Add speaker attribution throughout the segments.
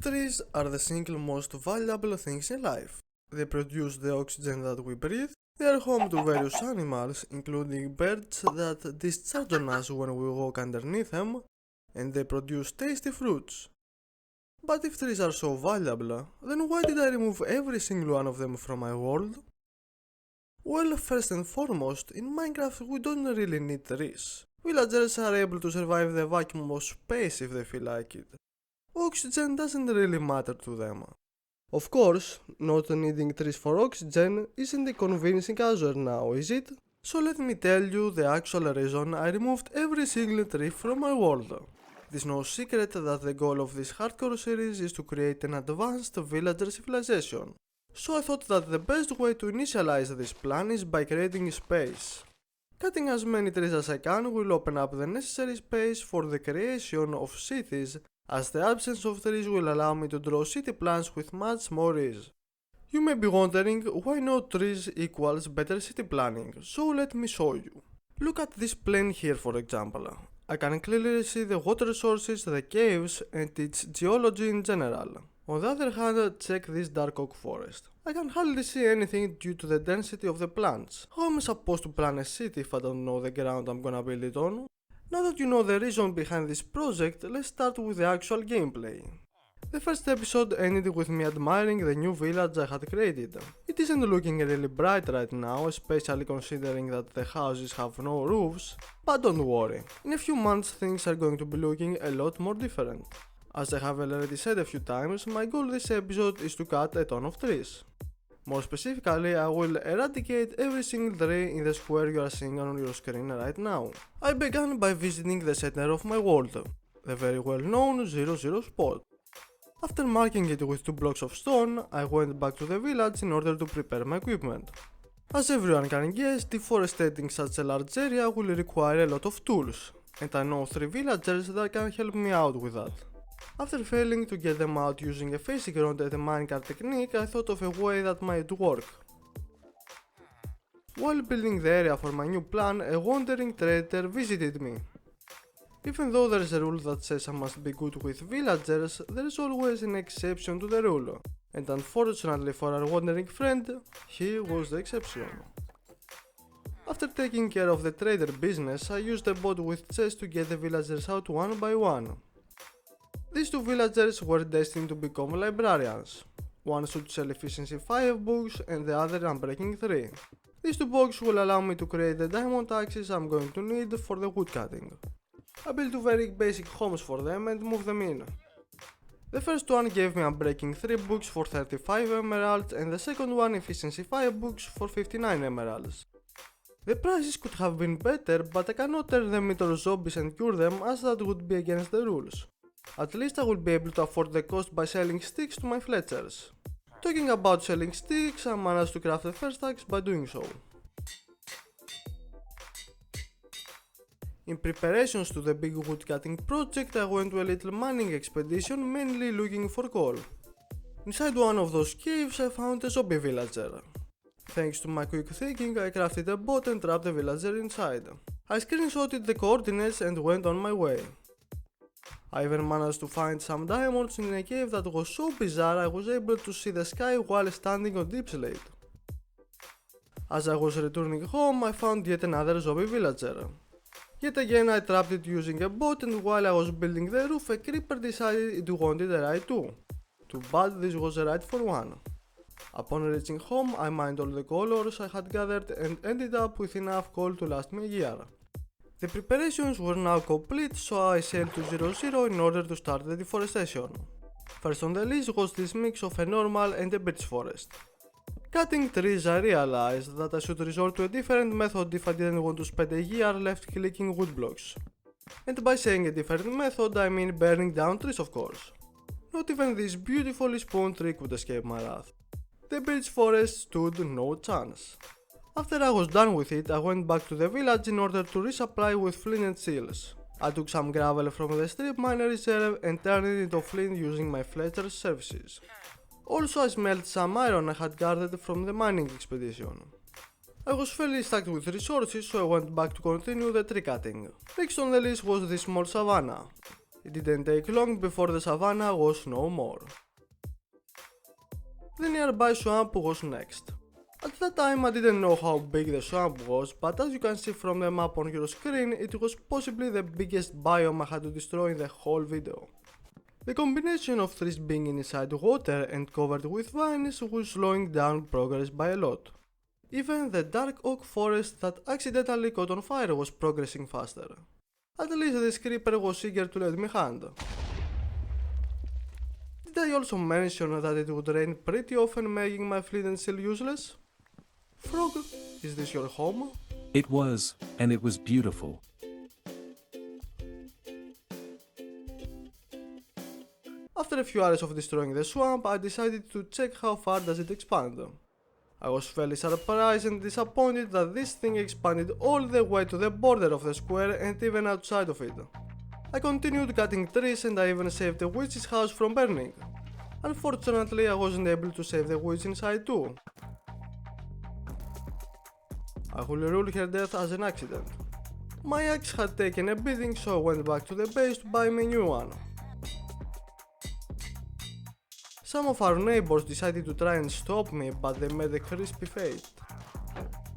Speaker 1: Trees are the single most valuable things in life. They produce the oxygen that we breathe. They are home to various animals, including birds that discharge on us when we walk underneath them, and they produce tasty fruits. But if trees are so valuable, then why did I remove every single one of them from my world? Well, first and foremost, in Minecraft we don't really need trees. Villagers are able to survive the vacuum of space if they feel like it. Oxygen doesn't really matter to them. Of course, not needing trees for oxygen isn't convincing as well now, is it? So let me tell you the actual reason I removed every single tree from my world. It is no secret that the goal of this hardcore series is to create an advanced villager civilization. So I thought that the best way to initialize this plan is by creating space. Cutting as many trees as I can will open up the necessary space for the creation of cities, as the absence of trees will allow me to draw city plans with much more ease. You may be wondering why no trees equals better city planning, so let me show you. Look at this plane here for example. I can clearly see the water sources, the caves and its geology in general. On the other hand, check this dark oak forest. I can hardly see anything due to the density of the plants. How am I supposed to plan a city if I don't know the ground I'm gonna build it on? Now that you know the reason behind this project, let's start with the actual gameplay. The first episode ended with me admiring the new village I had created. It isn't looking really bright right now, especially considering that the houses have no roofs, but don't worry, in a few months things are going to be looking a lot more different. As I have already said a few times, my goal this episode is to cut a ton of trees. More specifically, I will eradicate every single tree in the square you are seeing on your screen right now. I began by visiting the center of my world, the very well known 00 spot. After marking it with 2 blocks of stone, I went back to the village in order to prepare my equipment. As everyone can guess, deforestating such a large area will require a lot of tools, and I know 3 villagers that can help me out with that. After failing to get them out using a facing ground and a minecart technique, I thought of a way that might work. While building the area for my new plan, a wandering trader visited me. Even though there is a rule that says I must be good with villagers, there is always an exception to the rule, and unfortunately for our wandering friend, he was the exception. After taking care of the trader business, I used a boat with chests to get the villagers out one by one. These 2 villagers were destined to become librarians. One should sell efficiency 5 books and the other unbreaking 3. These 2 books will allow me to create the diamond axes I'm going to need for the woodcutting. I built 2 very basic homes for them and moved them in. The first one gave me unbreaking 3 books for 35 emeralds and the second one efficiency 5 books for 59 emeralds. The prices could have been better, but I cannot turn them into zombies and cure them as that would be against the rules. At least I will be able to afford the cost by selling sticks to my fletchers. Talking about selling sticks, I managed to craft the first axe by doing so. In preparations to the big woodcutting project, I went to a little mining expedition mainly looking for coal. Inside one of those caves I found a zombie villager. Thanks to my quick thinking, I crafted a bot and trapped the villager inside. I screenshotted the coordinates and went on my way. I even managed to find some diamonds in a cave that was so bizarre I was able to see the sky while standing on deep slate. As I was returning home, I found yet another zombie villager. Yet again I trapped it using a bot, and while I was building the roof, a creeper decided it wanted a ride too. Too bad this was a ride for one. Upon reaching home, I mined all the coal ores I had gathered and ended up with enough coal to last me a year. The preparations were now complete, so I sailed to 00 in order to start the deforestation. First on the list was this mix of a normal and a birch forest. Cutting trees, I realized that I should resort to a different method if I didn't want to spend a year left clicking wood blocks. And by saying a different method, I mean burning down trees, of course. Not even this beautifully spawned tree could escape my wrath. The birch forest stood no chance. After I was done with it, I went back to the village in order to resupply with flint and seals. I took some gravel from the strip mine reserve and turned it into flint using my fletcher's services. Also, I smelted some iron I had gathered from the mining expedition. I was fairly stacked with resources, so I went back to continue the tree cutting. Next on the list was this small savanna. It didn't take long before the savannah was no more. The nearby swamp was next. At that time I didn't know how big the swamp was, but as you can see from the map on your screen, it was possibly the biggest biome I had to destroy in the whole video. The combination of trees being inside water and covered with vines was slowing down progress by a lot. Even the dark oak forest that accidentally caught on fire was progressing faster. At least this creeper was eager to let me hunt. Did I also mention that it would rain pretty often, making my flint and steel useless? Frog, is this your home?
Speaker 2: It was, and it was beautiful.
Speaker 1: After a few hours of destroying the swamp, I decided to check how far does it expand. I was fairly surprised and disappointed that this thing expanded all the way to the border of the square and even outside of it. I continued cutting trees and I even saved the witch's house from burning. Unfortunately, I wasn't able to save the witch inside too. I will rule her death as an accident. My axe had taken a beating, so I went back to the base to buy me a new one. Some of our neighbors decided to try and stop me, but they met a crispy fate.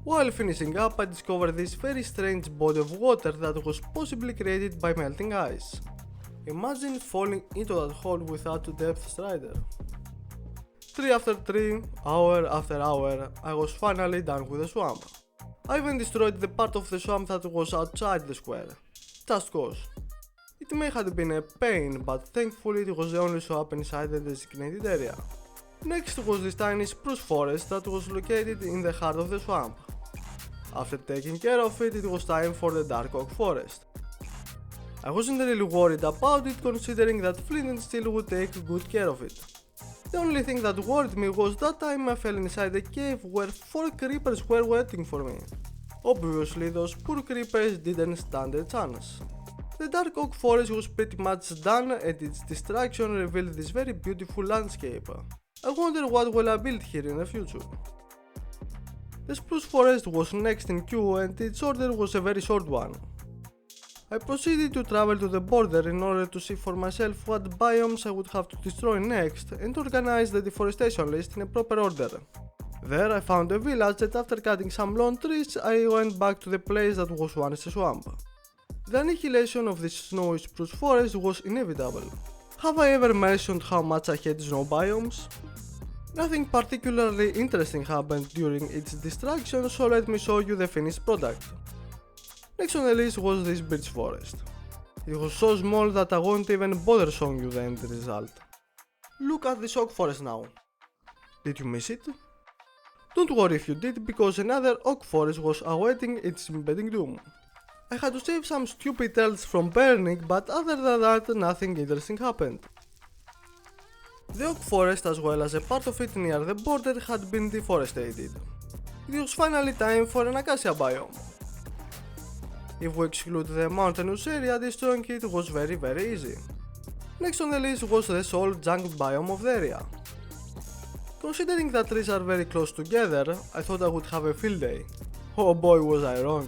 Speaker 1: While finishing up, I discovered this very strange body of water that was possibly created by melting ice. Imagine falling into that hole without a depth strider. Tree after tree, hour after hour, I was finally done with the swamp. I even destroyed the part of the swamp that was outside the square, just cause. It may have been a pain, but thankfully it was the only swamp inside the designated area. Next was this tiny spruce forest that was located in the heart of the swamp. After taking care of it, it was time for the dark oak forest. I wasn't really worried about it, considering that flint and steel would take good care of it. The only thing that worried me was that time I fell inside a cave where 4 creepers were waiting for me. Obviously, those poor creepers didn't stand a chance. The dark oak forest was pretty much done and its destruction revealed this very beautiful landscape. I wonder what will I build here in the future. The spruce forest was next in queue and its order was a very short one. I proceeded to travel to the border in order to see for myself what biomes I would have to destroy next and organize the deforestation list in a proper order. There I found a village and after cutting some lone trees I went back to the place that was once a swamp. The annihilation of this snowy spruce forest was inevitable. Have I ever mentioned how much I hate snow biomes? Nothing particularly interesting happened during its destruction, so let me show you the finished product. Next on the list was this birch forest. It was so small that I won't even bother showing you the end result. Look at this oak forest now. Did you miss it? Don't worry if you did, because another oak forest was awaiting its impending doom. I had to save some stupid elves from burning, but other than that nothing interesting happened. The oak forest as well as a part of it near the border had been deforested. It was finally time for an acacia biome. If we exclude the mountainous area, destroying it was very easy. Next on the list was the sole jungle biome of the area. Considering that trees are very close together, I thought I would have a field day. Oh boy, was I wrong.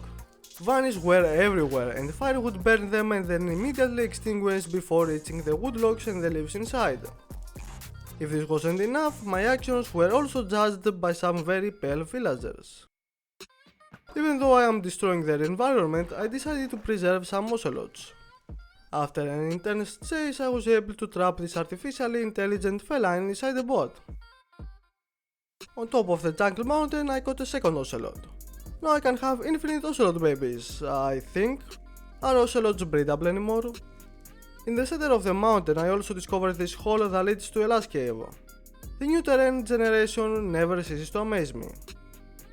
Speaker 1: Vines were everywhere and fire would burn them and then immediately extinguish before reaching the wood logs and the leaves inside. If this wasn't enough, my actions were also judged by some very pale villagers. Even though I am destroying their environment, I decided to preserve some ocelots. After an intense chase, I was able to trap this artificially intelligent feline inside the boat. On top of the jungle mountain, I caught a second ocelot. Now I can have infinite ocelot babies, I think. Are ocelots breedable anymore? In the center of the mountain, I also discovered this hole that leads to a last cave. The new terrain generation never ceases to amaze me.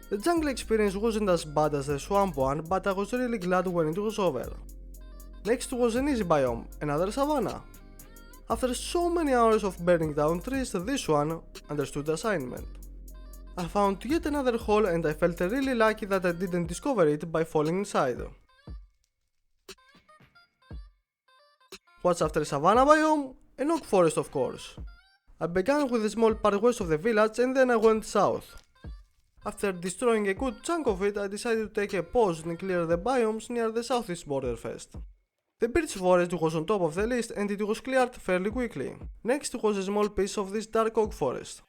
Speaker 1: The jungle experience wasn't as bad as the swamp one, but I was really glad when it was over. Next was an easy biome, another savanna. After so many hours of burning down trees, this one understood the assignment. I found yet another hole and I felt really lucky that I didn't discover it by falling inside. What's after savanna biome? An oak forest, of course. I began with a small part west of the village and then I went south. After destroying a good chunk of it, I decided to take a pause and clear the biomes near the southeast border first. The birch forest was on top of the list and it was cleared fairly quickly. Next was a small piece of this dark oak forest.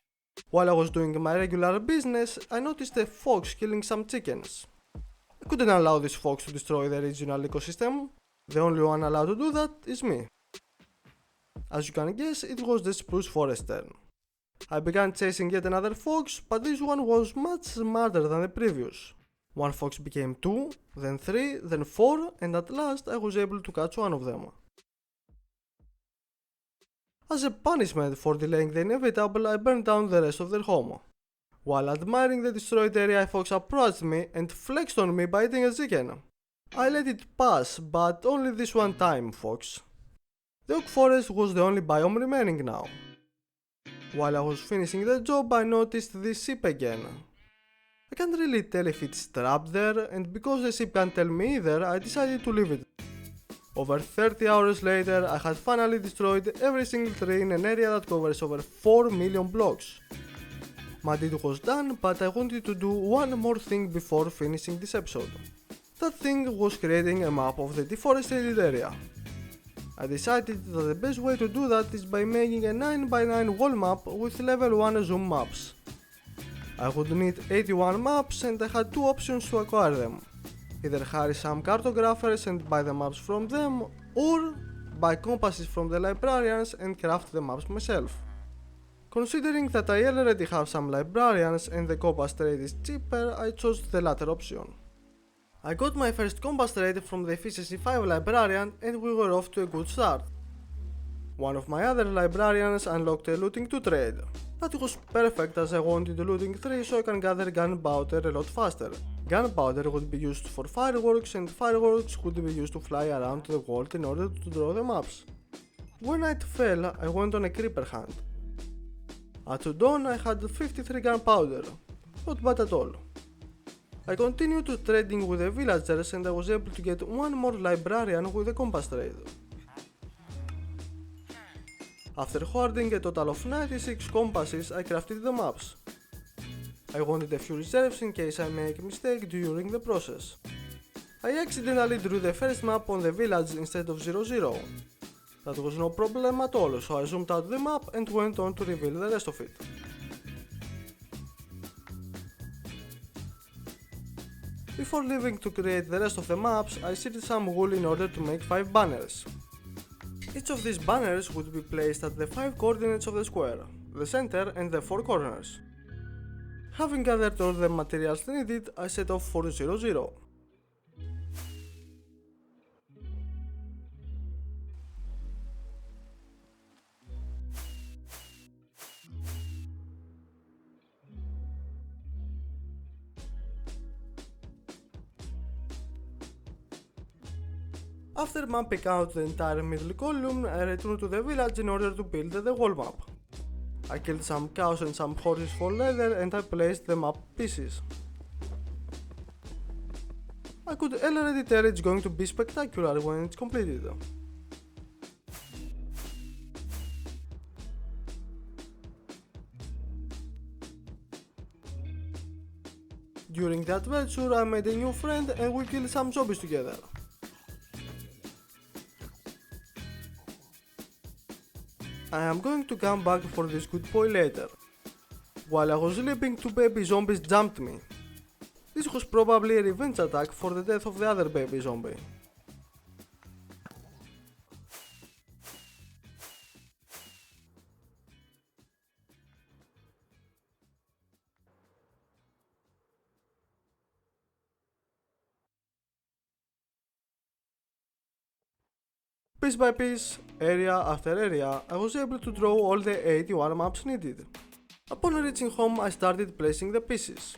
Speaker 1: While I was doing my regular business, I noticed a fox killing some chickens. I couldn't allow this fox to destroy the regional ecosystem. The only one allowed to do that is me. As you can guess, it was the spruce forest turn. I began chasing yet another fox, but this one was much smarter than the previous. One fox became 2, then 3, then 4, and at last I was able to catch one of them. As a punishment for delaying the inevitable, I burned down the rest of their home. While admiring the destroyed area, a fox approached me and flexed on me by eating a chicken. I let it pass, but only this one time, fox. The oak forest was the only biome remaining now. While I was finishing the job, I noticed this sheep again. I can't really tell if it's trapped there, and because the sheep can't tell me either, I decided to leave it. Over 30 hours later, I had finally destroyed every single tree in an area that covers over 4 million blocks. My deed was done, but I wanted to do one more thing before finishing this episode. That thing was creating a map of the deforested area. I decided that the best way to do that is by making a 9x9 wall map with level 1 zoom maps. I would need 81 maps and I had two options to acquire them. Either hire some cartographers and buy the maps from them, or buy compasses from the librarians and craft the maps myself. Considering that I already have some librarians and the compass trade is cheaper, I chose the latter option. I got my first compass trade from the efficiency 5 librarian and we were off to a good start. One of my other librarians unlocked a looting 2 trade. That was perfect as I wanted looting 3 so I can gather gunpowder a lot faster. Gunpowder would be used for fireworks and fireworks would be used to fly around the world in order to draw the maps. When night fell, I went on a creeper hunt. At dawn I had 53 gunpowder, not bad at all. I continued trading with the villagers and I was able to get one more librarian with a compass trade. After hoarding a total of 96 compasses, I crafted the maps. I wanted a few reserves in case I make a mistake during the process. I accidentally drew the first map on the village instead of 00. That was no problem at all, so I zoomed out the map and went on to reveal the rest of it. Before leaving to create the rest of the maps, I seeded some wool in order to make 5 banners. Each of these banners would be placed at the 5 coordinates of the square, the center and the 4 corners. Having gathered all the materials needed, I set off for 00. After mapping out the entire middle column, I returned to the village in order to build the wall map. I killed some cows and some horses for leather and I placed the map pieces. I could already tell it's going to be spectacular when it's completed. During the adventure I made a new friend and we killed some zombies together. I am going to come back for this good boy later. While I was sleeping, 2 baby zombies jumped me. This was probably a revenge attack for the death of the other baby zombie. Piece by piece, area after area, I was able to draw all the 81 maps needed. Upon reaching home, I started placing the pieces.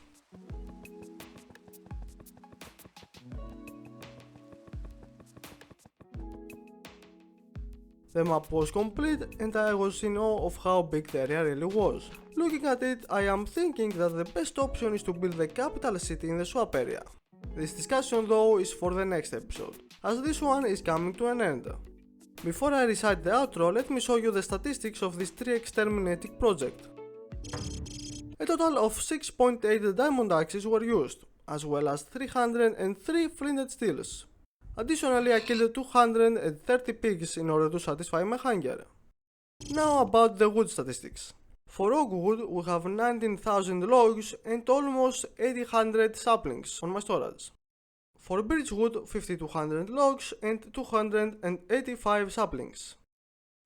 Speaker 1: The map was complete and I was in awe of how big the area really was. Looking at it, I am thinking that the best option is to build the capital city in the swamp area. This discussion though is for the next episode, as this one is coming to an end. Before I recite the outro, let me show you the statistics of this tree exterminating project. A total of 6.8 diamond axes were used, as well as 303 flinted steels. Additionally, I killed 230 pigs in order to satisfy my hunger. Now about the wood statistics. For oak wood, we have 19,000 logs and almost 800 saplings on my storage. For birch wood, 5,200 logs and 285 saplings.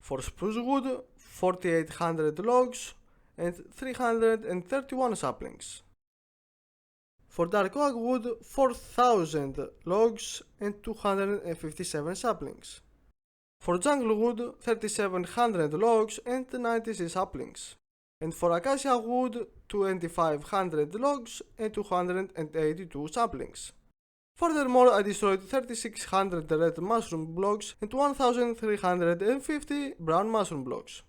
Speaker 1: For spruce wood, 4,800 logs and 331 saplings. For dark oak wood, 4,000 logs and 257 saplings. For jungle wood, 3,700 logs and 96 saplings. And for acacia wood, 2,500 logs and 282 saplings. Furthermore, I destroyed 3,600 red mushroom blocks and 1,350 brown mushroom blocks.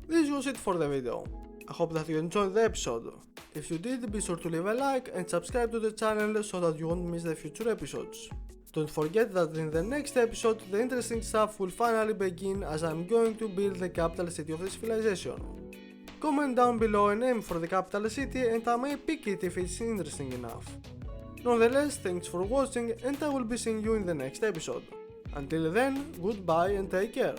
Speaker 1: This was it for the video. I hope that you enjoyed the episode. If you did, be sure to leave a like and subscribe to the channel so that you won't miss the future episodes. Don't forget that in the next episode the interesting stuff will finally begin, as I'm going to build the capital city of the civilization. Comment down below a name for the capital city and I may pick it if it's interesting enough. Nonetheless, thanks for watching and I will be seeing you in the next episode. Until then, goodbye and take care.